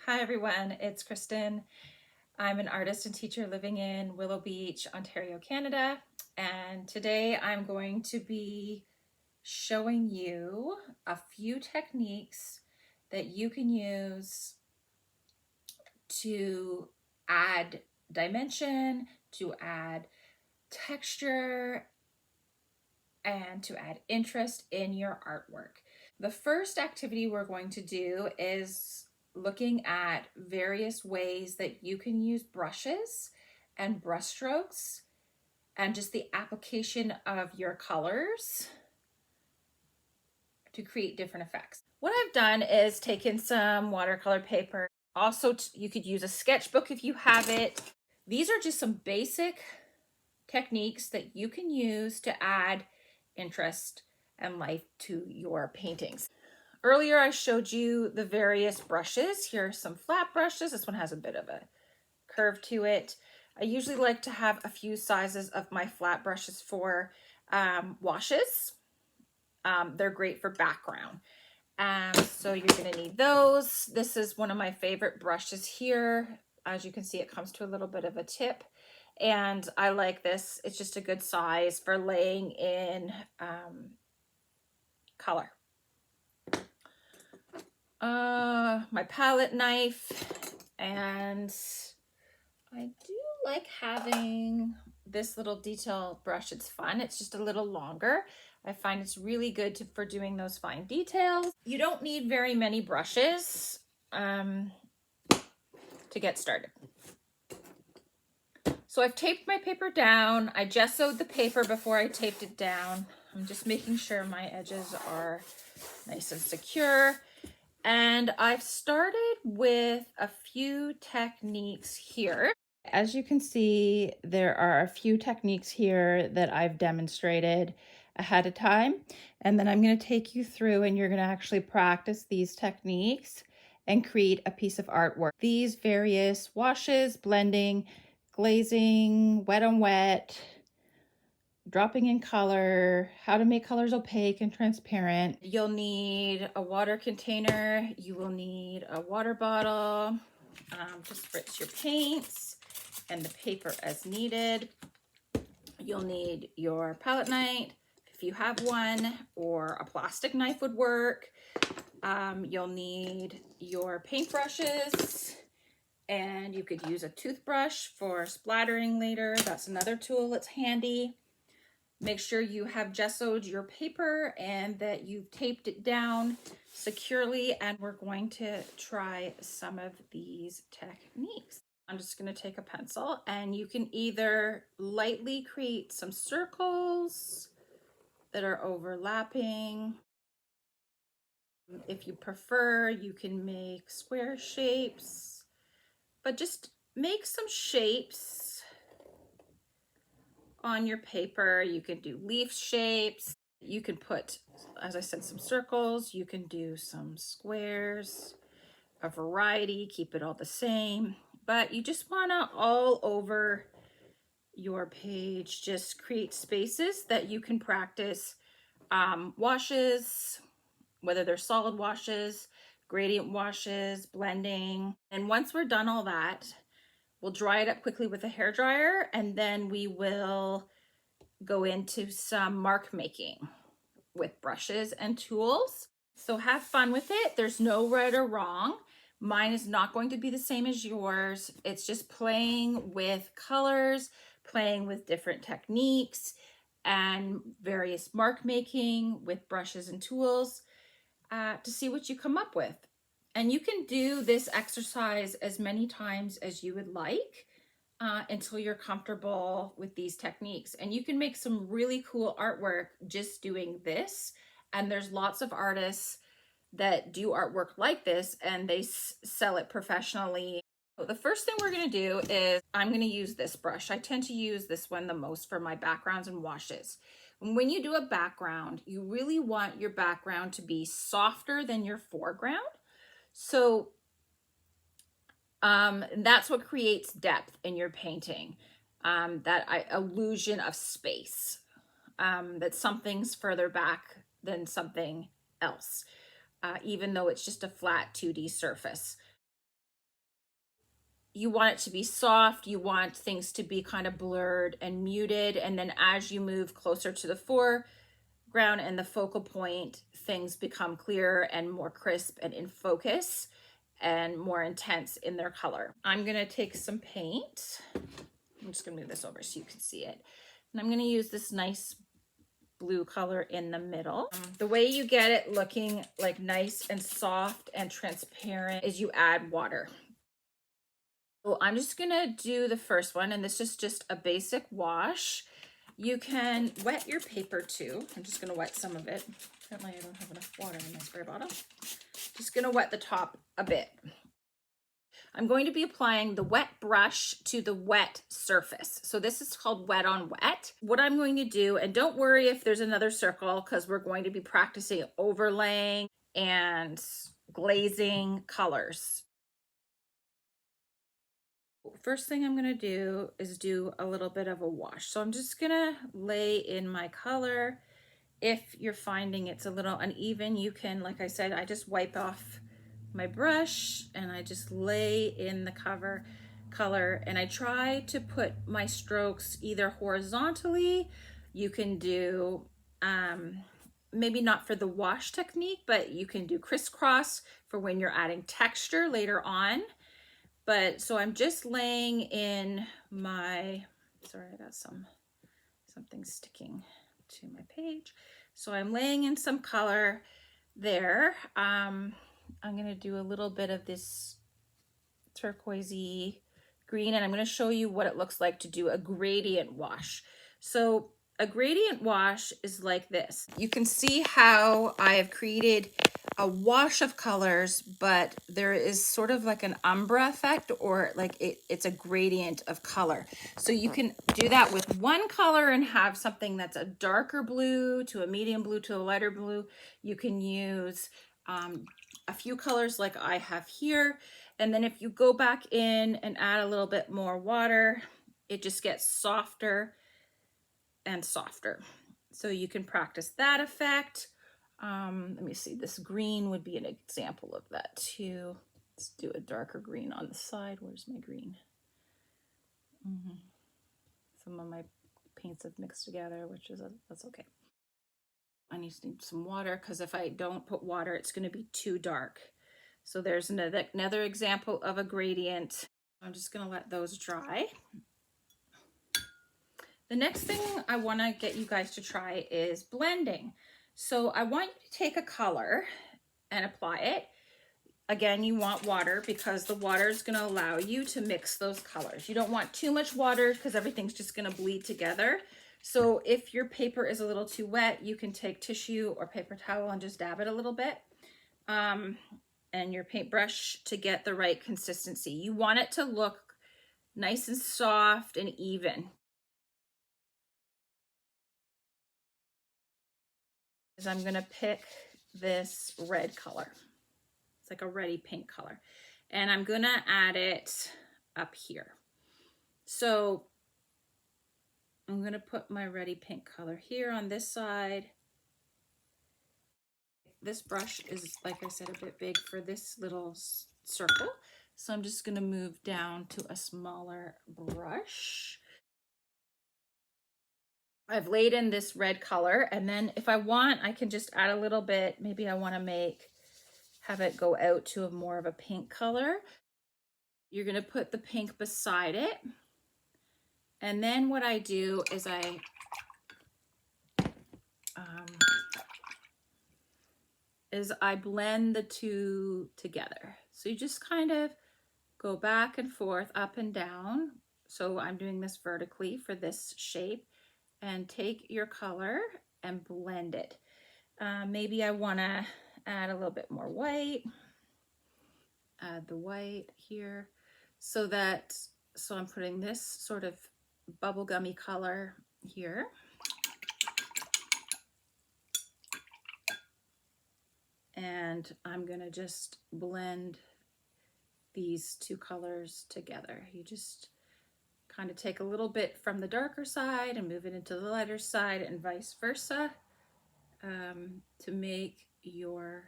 Hi everyone, it's Kristen. I'm an artist and teacher living in Willow Beach, Ontario, Canada. And today I'm going to be showing you a few techniques that you can use to add dimension, to add texture, and to add interest in your artwork. The first activity we're going to do is looking at various ways that you can use brushes and brush strokes and just the application of your colors to create different effects. What I've done is taken some watercolor paper. Also, you could use a sketchbook if you have it. These are just some basic techniques that you can use to add interest and life to your paintings. Earlier I showed you the various brushes. Here are some flat brushes. This one has a bit of a curve to it. I usually like to have a few sizes of my flat brushes for washes. They're great for background. So you're gonna need those. This is one of my favorite brushes here. As you can see, it comes to a little bit of a tip. And I like this. It's just a good size for laying in color. My palette knife, and I do like having this little detail brush. It's fun. It's just a little longer. I find it's really good for doing those fine details. You don't need very many brushes to get started. So I've taped my paper down. I gessoed the paper before I taped it down. I'm just making sure my edges are nice and secure. And I've started with a few techniques here. As you can see, there are a few techniques here that I've demonstrated ahead of time. And then I'm going to take you through and you're going to actually practice these techniques and create a piece of artwork. These various washes, blending, glazing, wet on wet, dropping in color, how to make colors opaque and transparent. You'll need a water container. You will need a water bottle to spritz your paints and the paper as needed. You'll need your palette knife if you have one, or a plastic knife would work. You'll need your paintbrushes, and you could use a toothbrush for splattering later. That's another tool that's handy. Make sure you have gessoed your paper and that you've taped it down securely, and we're going to try some of these techniques. I'm just going to take a pencil, and you can either lightly create some circles that are overlapping. If you prefer, you can make square shapes, but just make some shapes on your paper. You can do leaf shapes. You can put, as I said, some circles. You can do some squares, a variety, keep it all the same. But you just want to, all over your page, just create spaces that you can practice washes, whether they're solid washes, gradient washes, blending. And once we're done all that, we'll dry it up quickly with a hairdryer, and then we will go into some mark making with brushes and tools. So have fun with it. There's no right or wrong. Mine is not going to be the same as yours. It's just playing with colors, playing with different techniques, and various mark making with brushes and tools to see what you come up with. And you can do this exercise as many times as you would like until you're comfortable with these techniques. And you can make some really cool artwork just doing this. And there's lots of artists that do artwork like this, and they sell it professionally. So the first thing we're going to do is I'm going to use this brush. I tend to use this one the most for my backgrounds and washes. And when you do a background, you really want your background to be softer than your foreground. So that's what creates depth in your painting, that illusion of space, that something's further back than something else, even though it's just a flat 2D surface. you want it to be soft, you want things to be kind of blurred and muted, and then as you move closer to the foreground and the focal point, things become clearer and more crisp and in focus and more intense in their color. I'm gonna take some paint. I'm just gonna move this over so you can see it. And I'm gonna use this nice blue color in the middle. The way you get it looking like nice and soft and transparent is you add water. So I'm just gonna do the first one, and this is just a basic wash. You can wet your paper too. I'm just gonna wet some of it. Apparently I don't have enough water in my spray bottle. Just gonna wet the top a bit. I'm going to be applying the wet brush to the wet surface. So this is called wet on wet. What I'm going to do, and don't worry if there's another circle, because we're going to be practicing overlaying and glazing colors. First thing I'm gonna do is do a little bit of a wash. So I'm just gonna lay in my color. If you're finding it's a little uneven, you can, like I said, I just wipe off my brush and I just lay in the color, and I try to put my strokes either horizontally. You can do maybe not for the wash technique, but you can do crisscross for when you're adding texture later on. But so I'm just laying in my, sorry, I got something sticking to my page. So I'm laying in some color there. I'm gonna do a little bit of this turquoisey green, and I'm gonna show you what it looks like to do a gradient wash. So a gradient wash is like this. You can see how I have created a wash of colors, but there is sort of like an umbra effect, or like it's a gradient of color. So you can do that with one color and have something that's a darker blue to a medium blue to a lighter blue. You can use a few colors like I have here. And then if you go back in and add a little bit more water, it just gets softer and softer. So you can practice that effect. Let me see, this green would be an example of that too. Let's do a darker green on the side. Where's my green? Some of my paints have mixed together, which is, that's okay. I need some water, because if I don't put water, it's going to be too dark. So there's another example of a gradient. I'm just going to let those dry. The next thing I want to get you guys to try is blending. So I want you to take a color and apply it. Again, you want water, because the water is going to allow you to mix those colors. You don't want too much water, because everything's just going to bleed together. So if your paper is a little too wet, you can take tissue or paper towel and just dab it a little bit. And your paintbrush to get the right consistency. You want it to look nice and soft and even. I'm gonna pick this red color. It's like a reddy pink color. And I'm gonna add it up here. So I'm gonna put my reddy pink color here on this side. This brush is, like I said, a bit big for this little circle. So I'm just gonna move down to a smaller brush. I've laid in this red color, and then if I want, I can just add a little bit. Maybe I want to have it go out to more of a pink color. You're going to put the pink beside it. And then what I do is I blend the two together. So you just kind of go back and forth, up and down. So I'm doing this vertically for this shape, and take your color and blend it. Maybe I want to add a little bit more white. Add the white here, so I'm putting this sort of bubblegummy color here. And I'm gonna just blend these two colors together. You just kind of take a little bit from the darker side and move it into the lighter side, and vice versa, to make your,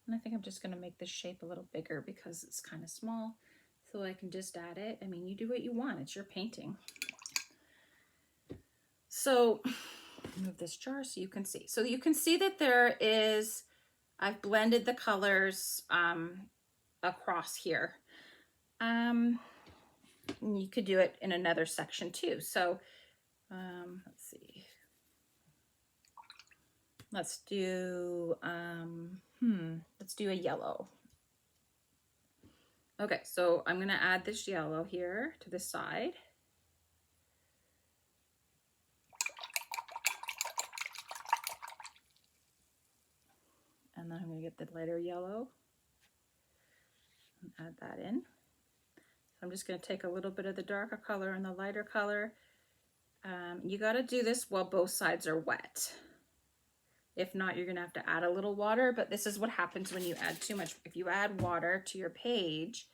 and I think I'm just going to make this shape a little bigger because it's kind of small. So I can just add it. I mean, you do what you want. It's your painting. So move this jar so you can see. So you can see that there is, I've blended the colors across here. You could do it in another section too. So let's see. Let's do a yellow. Okay, so I'm gonna add this yellow here to the side. And then I'm gonna get the lighter yellow and add that in. So I'm just gonna take a little bit of the darker color and the lighter color. You gotta do this while both sides are wet. If not, you're gonna have to add a little water, but this is what happens when you add too much. If you add water to your page,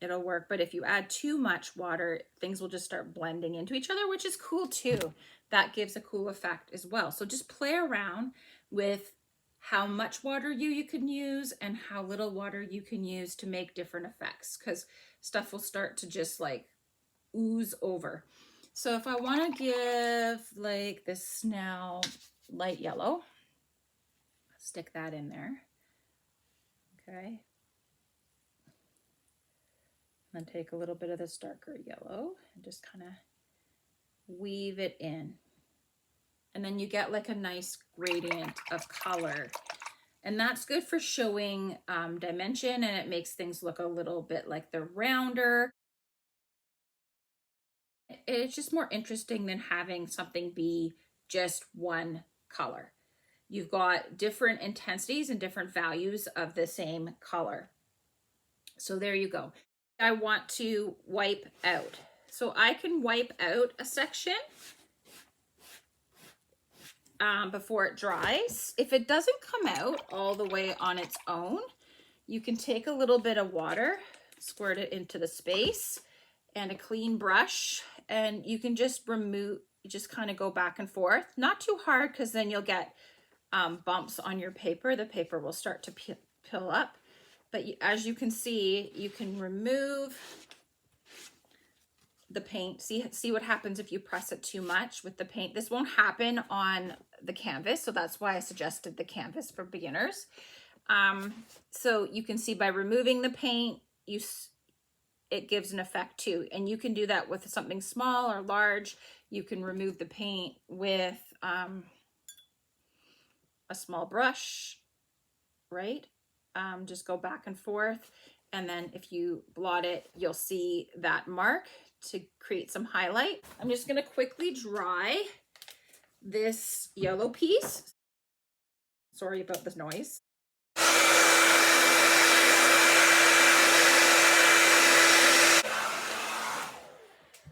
it'll work. But if you add too much water, things will just start blending into each other, which is cool too. That gives a cool effect as well. So just play around with how much water you can use and how little water you can use to make different effects, because stuff will start to just like ooze over. So if I want to give like this now light yellow, stick that in there. Okay. And then take a little bit of this darker yellow and just kind of weave it in. And then you get like a nice gradient of color. And that's good for showing dimension, and it makes things look a little bit like they're rounder. It's just more interesting than having something be just one color. You've got different intensities and different values of the same color. So there you go. I want to wipe out. So I can wipe out a section before it dries. If it doesn't come out all the way on its own, you can take a little bit of water, squirt it into the space, and a clean brush, and you can just remove, just kind of go back and forth. Not too hard, because then you'll get bumps on your paper. The paper will start to peel up. But as you can see, you can remove the paint. See what happens if you press it too much with the paint. This won't happen on the canvas, so that's why I suggested the canvas for beginners. So you can see by removing the paint, it gives an effect too. And you can do that with something small or large. You can remove the paint with a small brush, right? Just go back and forth. And then if you blot it, you'll see that mark to create some highlight. I'm just gonna quickly dry this yellow piece. Sorry about the noise.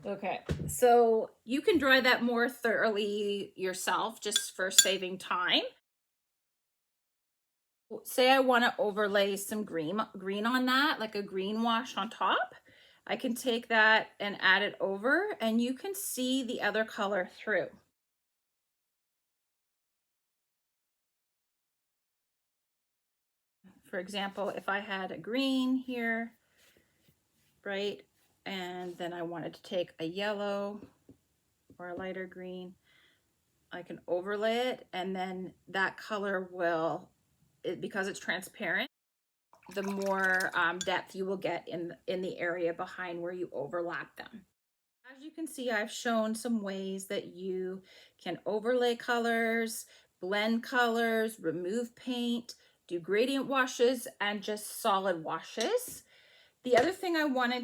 Okay, so you can dry that more thoroughly yourself just for saving time. Say I want to overlay some green on that, like a green wash on top. I can take that and add it over, and you can see the other color through. For example, if I had a green here, right, and then I wanted to take a yellow or a lighter green, I can overlay it, and then that color will, because it's transparent, the more depth you will get in the area behind where you overlap them. As you can see, I've shown some ways that you can overlay colors, blend colors, remove paint, do gradient washes, and just solid washes. The other thing I wanted